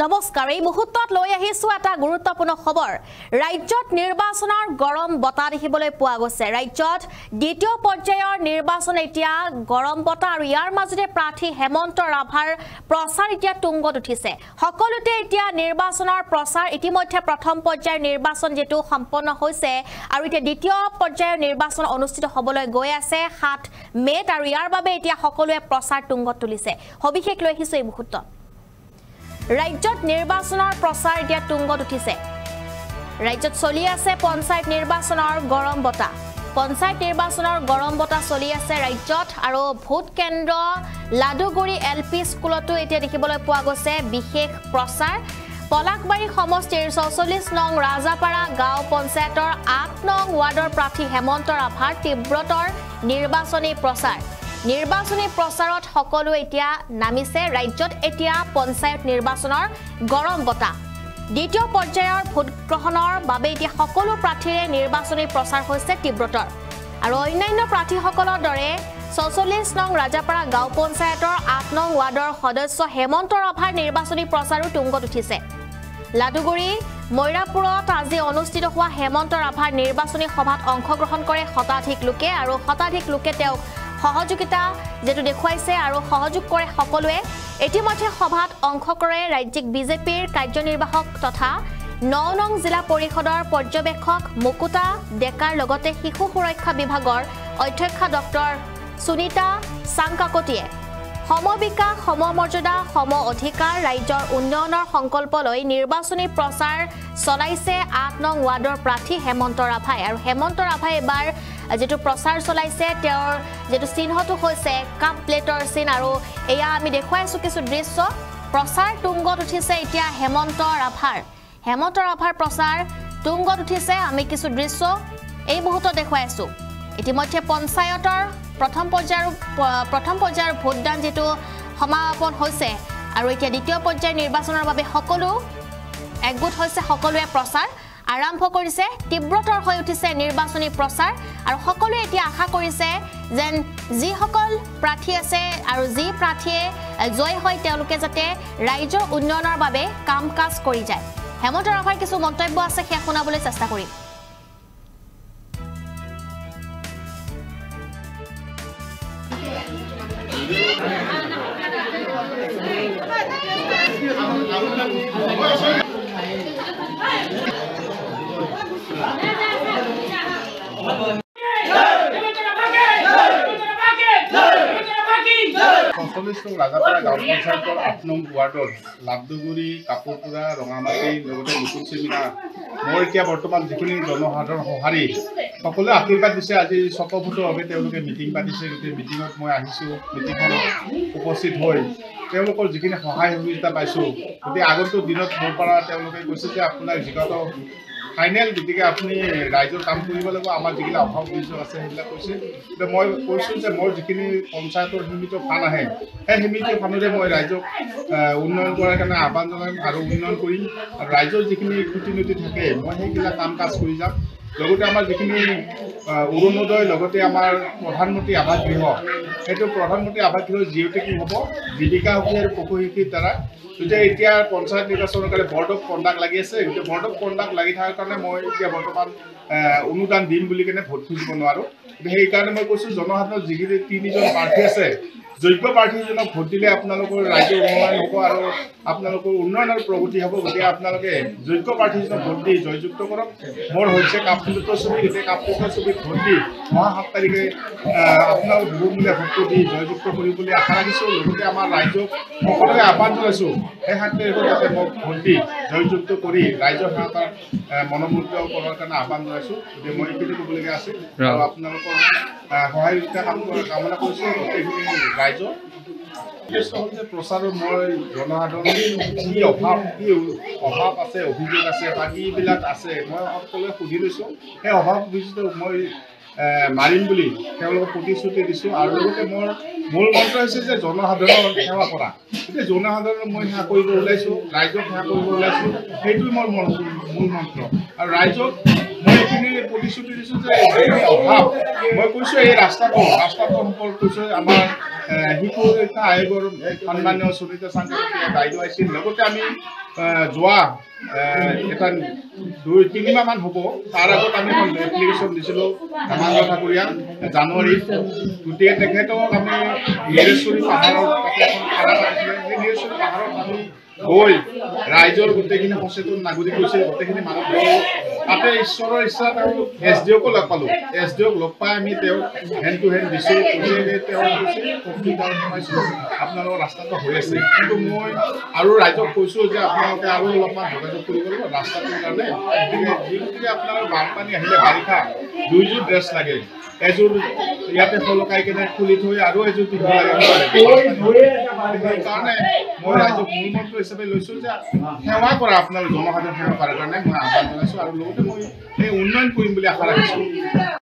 নমস্কাৰ এই মুহূৰ্তত লৈ আহিছো এটা গুৰুত্বপূৰ্ণ খবৰ ৰাজ্যত নিৰ্বাচনৰ গৰম বতাহ দেখিবলৈ পোৱা গৈছে ৰাজ্যত দ্বিতীয় পৰ্যায়ৰ নিৰ্বাচন এতিয়া গৰম বতাহ আৰু ইয়াৰ মাজতে প্ৰাৰ্থী হেমন্ত ৰাভাৰ প্ৰচাৰ এতিয়া তুংগত উঠিছে সকলোতে এতিয়া নিৰ্বাচনৰ প্ৰচাৰ ইতিমধ্যে প্ৰথম পৰ্যায়ৰ নিৰ্বাচন যেটো সম্পন্ন হৈছে আৰু এতিয়া দ্বিতীয় পৰ্যায়ৰ নিৰ্বাচন অনুষ্ঠিত হ'বলৈ গৈ আছে 7 মেত আৰু ইয়াৰ বাবে এতিয়া সকলোৱে প্ৰচাৰ তুংগত তুলিছে সবিশেষ লৈ আহিছো এই মুহূৰ্তত ৰাজ্যত নিৰ্বাচনৰ প্ৰচাৰ এতিয়া তুংগত উঠিছে ৰাজ্যত চলি আছে পঞ্চায়ত নিৰ্বাচনৰ গৰম বতাহ পঞ্চায়ত নিৰ্বাচনৰ গৰম বতাহ চলি আছে ৰাজ্যত আৰু ভোট কেন্দ্ৰ লাডুগুৰি এলপি স্কুলতো এতিয়া দেখিবলৈ পোৱা গৈছে বিশেষ প্ৰচাৰ পলাকবাৰী সমষ্টিৰ 44 নং ৰাজাপাৰা গাঁও পঞ্চায়তৰ 8 নং ৱাৰ্ডৰ প্ৰাৰ্থী হেমন্ত ৰাভাৰ তীব্ৰতৰ নিৰ্বাচনী প্ৰচাৰ নিৰ্বাচনী প্ৰচাৰত সকলো এতিয়া নামিছে ৰাজ্যত এতিয়া পঞ্চায়ত নিৰ্বাচনৰ গৰম বতাহ দ্বিতীয় পৰ্যায়ৰ ভোট গ্ৰহণৰ বাবে এতিয়া সকলো প্ৰাৰ্থীৰে নিৰ্বাচনী প্ৰচাৰ হৈছে তীব্ৰতৰ আৰু অন্যান্য প্ৰাৰ্থীসকলৰ দৰে 44 নং ৰাজাপাৰা গাঁও পঞ্চায়তৰ 8 নং ৱাৰ্ডৰ সদস্য হেমন্ত ৰাভাৰ নিৰ্বাচনী প্ৰচাৰো তুংগত উঠিছে লাডুগুৰি মৈৰাপুৰত আজি অনুষ্ঠিত হোৱা হেমন্ত ৰাভাৰ নিৰ্বাচনী সভাত অংশগ্ৰহণ কৰে শতাধিক লোকে আৰু শতাধিক লোকে তেওঁক সহযোগিতা যেটো দেখুৱাইছে আৰু সহযোগ কৰে সকলোৱে ইতিমধ্যে সভাত অংশ কৰে ৰাজ্যিক বিজেপিৰ কাৰ্যনিৰ্বাহক তথা 9 নং জিলা পৰিষদৰ পৰ্যবেক্ষক মুকুতা ডেকাৰ লগতে শিশু সুৰক্ষা বিভাগৰ অধ্যক্ষ ডক্টৰ সুনিতা সাংকাকটিয়ে সমবিকা সমমৰ্যাদা সম অধিকাৰ ৰাজ্যৰ উন্নয়নৰ সংকল্প লৈ নিৰ্বাচনী প্ৰচাৰ চলাইছে 8 নং ৱাৰ্ডৰ প্ৰাৰ্থী হেমন্ত ৰাভাই আৰু হেমন্ত ৰাভাই এবাৰ যেটো প্ৰচাৰ চলাইছে তেওঁৰ যেটো চিহ্নটো হৈছে কাপ প্লেটৰ চিন আৰু এয়া আমি দেখুৱাইছো কিছু দৃশ্য প্ৰচাৰ তুংগত উঠিছে এতিয়া হেমন্ত ৰাভাৰ প্ৰচাৰ তুংগত উঠিছে আমি কিছু দৃশ্য এই মুহূৰ্তত দেখুৱাইছো ইতিমধ্যে পঞ্চায়তৰ প্ৰথম পৰ্যায়ৰ ভোটদান যেটো সমাপন হৈছে আৰু এতিয়া দ্বিতীয় পৰ্যায়ৰ নিৰ্বাচনৰ বাবে সকলো একগোট হৈছে সকলোৱে প্ৰচাৰ আৰম্ভ কৰিছে তীব্ৰতৰ হৈ উঠিছে নিৰ্বাচনী প্ৰচাৰ আৰু সকলোৱে এতিয়া আশা কৰিছে যেন যি সকল প্ৰাৰ্থী আছে আৰু যি প্ৰাৰ্থীয়ে জয় হয় তেওঁলোকে যাতে ৰাজ্যৰ উন্নয়নৰ বাবে কাম কাজ কৰি যায় হেমন্ত ৰাভাৰ কিছু মন্তব্য আছে সেয়া শুনাবলৈ চেষ্টা কৰিম ৰাজাপাৰা গাঁও পঞ্চায়তৰ 8 নং ৱাৰ্ডৰ লাডুগুৰি কাপোৰপুৰা ৰঙামাটি লগতে মুকুল চেমিনা মোৰ এতিয়া বৰ্তমান যিখিনি জনসাধাৰণ সঁহাৰি সকলোৱে আশীৰ্বাদ দিছে আজি স্বতঃস্ফূৰ্তভাৱে তেওঁলোকে মিটিং পাতিছে গোটেই মিটিঙত মই আহিছোঁ মিটিংখনত উপস্থিত হৈ তেওঁলোকৰ যিখিনি সহায় সহযোগিতা পাইছোঁ গতিকে আগন্তুক দিনত মোৰ পৰা তেওঁলোকে কৈছে যে আপোনাৰ যিটো ফাইনেল গতিকে আপুনি ৰাইজৰ কাম কৰিব লাগিব আমাৰ যিবিলাক অভাৱ অভিযোগ আছে সেইবিলাক কৈছে এতিয়া মই কৈছোঁ যে মোৰ যিখিনি পঞ্চায়তৰ সীমিত ফাণ্ড আহে সেই সীমিত ফাণ্ডৰে মই ৰাইজক উন্নয়ন কৰাৰ কাৰণে আহ্বান জনাম আৰু উন্নয়ন কৰিম আৰু ৰাইজৰ যিখিনি খুঁটি নতি থাকে মই সেইবিলাক কাম কাজ কৰি যাম লগতে আমাৰ যিখিনি অৰুণোদয় লগতে আমাৰ প্ৰধানমন্ত্ৰী আৱাস গৃহ সেইটো প্ৰধানমন্ত্ৰী আৱাস গৃহ যিহেতু কি হ'ব জীৱিকা সখী আৰু পশুসখীৰ দ্বাৰা গতিকে এতিয়া পঞ্চায়ত নিৰ্বাচনৰ কাৰণে বৰ্ড অফ কণ্ডাক্ট লাগি আছে গতিকে বৰ্ড অফ কণ্ডাক্ট লাগি থকাৰ কাৰণে মই এতিয়া বৰ্তমান অনুদান দিম বুলি কেনে ভোট খুজিব নোৱাৰোঁ গতিকে সেইকাৰণে মই কৈছোঁ জনসাধাৰণৰ যিখিনি 3জন প্ৰাৰ্থী আছে যোগ্য প্ৰাৰ্থীজনক ভোট দিলে আপোনালোকৰ ৰাজ্যৰ উন্নয়ন হ'ব আৰু আপোনালোকৰ উন্নয়নৰ প্ৰগতি হ'ব গতিকে আপোনালোকে যোগ্য প্ৰাৰ্থীজনক ভোট দি জয়যুক্ত কৰক মোৰ হৈছে কাপপ্লেটৰ ছবি গতিকে কাপপ্লেটৰ ছবিত ভোট দি 7 তাৰিখে আপোনালোক বহুমূলীয়া ভোটটো দি জয়যুক্ত কৰিবলৈ আশা ৰাখিছোঁ লগতে আমাৰ ৰাইজক সকলোৱে আহ্বান জনাইছোঁ সেই 7 তাৰিখত যাতে মোক ভোট দি জয়যুক্ত কৰি ৰাইজৰ সিহঁতৰ মনোমুগ্ধ কৰাৰ কাৰণে আহ্বান জনাইছোঁ গতিকে মই এইখিনি ক'বলগীয়া আছে আৰু আপোনালোকৰ সহায়িকা কামনা কৰিছোঁ গোটেইখিনি ৰাইজৰ প্ৰচাৰৰ মই জনসাধাৰণৰ কি অভাৱ আছে অভিযোগ আছে বা কিবিলাক আছে মই সকলোৱে সুধি লৈছোঁ সেই অভাৱ অভিযোগ মই মাৰিম বুলি তেওঁলোকক প্ৰতিশ্ৰুতি দিছোঁ আৰু লগতে মোৰ মূল মন্ত্ৰ হৈছে যে জনসাধাৰণৰ সেৱা কৰা গতিকে জনসাধাৰণক মই সেৱা কৰিব ওলাইছোঁ ৰাইজক সেৱা কৰিব ওলাইছোঁ সেইটোৱে মোৰ মূল মন্ত্ৰ আৰু ৰাইজক মই এইখিনি প্ৰতিশ্ৰুতি দিছোঁ যে যিখিনি অভাৱ মই কৈছোঁ এই ৰাস্তাটো সম্পৰ্কে কৈছোঁ আমাৰ শিশু শিক্ষা আয়োগৰ সন্মানীয় সুনীতা চাংকাতীয়ে বাইদেউ আহিছিল লগতে আমি যোৱা এটা 2-3 মাহমান হ'ব তাৰ আগত আমি এখন এপ্লিকেশ্যন দিছিলোঁ ধৰ্মেন্দ্ৰ ঠাকুৰীয়া জানুৱাৰীত গতিকে তেখেতক আমি নিৰেশ্বৰী পাহাৰৰ তাতে এখন খানা পাতিছিলে সেই নিৰেশ্বৰী পাহাৰত আমি গৈ ৰাইজৰ গোটেইখিনি সচেতন নাগৰিক হৈছিল গোটেইখিনি মানুহ তাতে ঈশ্বৰৰ ইচ্ছাত আৰু SDOকো লগ পালোঁ SDOক লগ পাই আমি তেওঁক হেণ্ড টু হেণ্ড দিছোঁ তেওঁ কৈছে আপোনালোকৰ ৰাস্তাটো হৈ আছে কিন্তু মই আৰু ৰাইজক কৈছোঁ যে আপোনালোকে আৰু অলপমান যোগাযোগ কৰিব লাগিব ৰাস্তাটোৰ কাৰণে গতিকে আপোনাৰ বানপানী আহিলে বাৰিষা 2যোৰ ড্ৰেছ লাগে এযোৰ ইয়াতে সলকাই কেনে খুলি থৈ আৰু এযোৰ পিন্ধিব লাগে সেইকাৰণে মই ৰাইজক মূল মন্ত্ৰ হিচাপে লৈছোঁ যে সেৱা কৰা আপোনালোক জনসাধাৰণ সেৱা কৰাৰ কাৰণে মই আহ্বান জনাইছোঁ আৰু লগতে মই এই উন্নয়ন কৰিম বুলি আশা ৰাখিছোঁ।